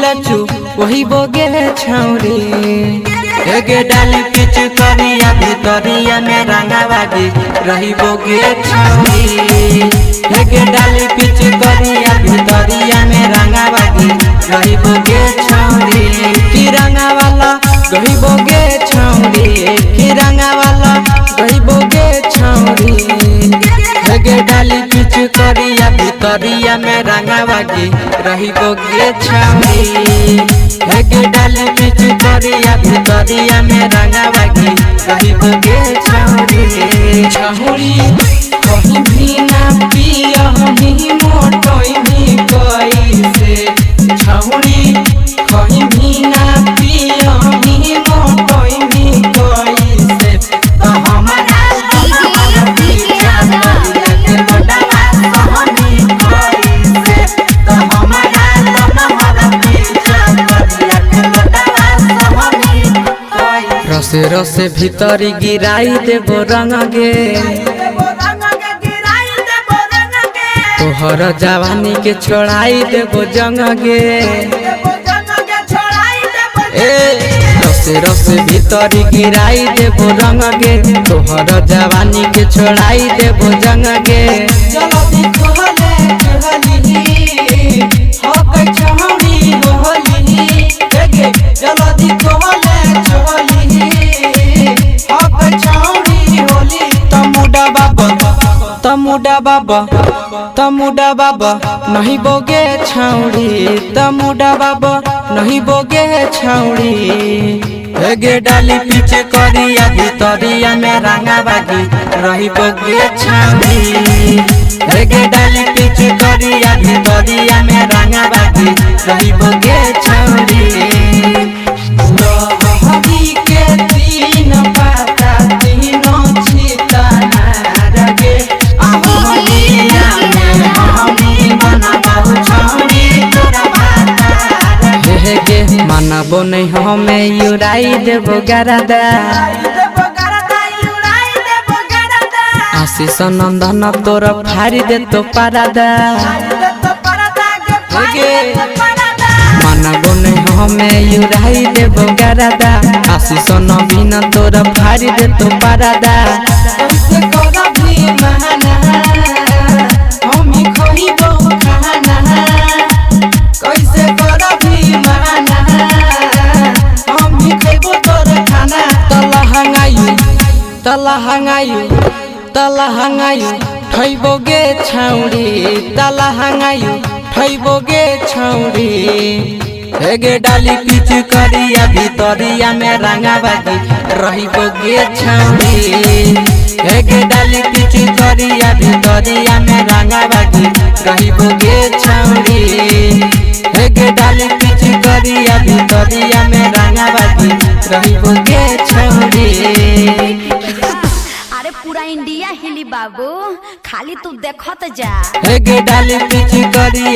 लचू वही बोगे छौरी एगे डाली पिच करिया भितरिया में रंगाबाजी रही बोगे छौरी एगे डाली पिच करिया भितरिया में रंगाबाजी रही बोगे छौरी की रंगा वाला गही बोगे छौरी की रंगा वाला गही बोगे छौरी एगे डाली पिच करिया भितरिया में रंगाबाजी रही बोगे छौरी एगे डाली पिच करिया भितरिया में रंगाबाजी रही बोगे छौरी छौरी कहीं भी ना पिया ही मोटोई भी कैसे छौरी कहीं भी ना पिया ही मोटोई भी कैसे तो हमारा रसे रसे भीतरी गिराई देबो रंग गे तोहर जवानी के छोड़ाई देबो जंग गे रसे रसे भीतरी गिराई देबो रंग गे तोहर जवानी के छोड़ाई देबो जंग गे तमुडा बाबा नहीं बोगे छौड़ी तमुडा बाबा नहीं बोगे छौड़ी एगे डाली पीछे करिया भितरिया में रंगाबाजी रही बोगे छौड़ी एगे डाली पीछे करिया भितरिया में रंगाबाजी रही बोगे छौड़ी के तीन पाता तीनों छितना रगे मानबो नहीं हमें युराई देबो गरादा आशीष नंदन तोर फाड़ी दे तो पारादा मानबो नहीं हमें युराई देबो गरादा आशीष नवीन तोर फाड़ी दे तो पारादा तला हंगायु ठैबोगे छौड़ी तला हंगायु ठैबोगे छौड़ी एगे डाली पिच करिया भितरिया में रंगाबाजी रही बोगे छौड़ी एगे डाली पिच करिया भितरिया में रंगाबाजी रही बोगे छौड़ी एगे डाली पिच करिया भितरिया में रंगाबाजी रही बोगे छौड़ी पूरा इंडिया हिली बाबू खाली तू देखत जा एगे डाली पिच करिया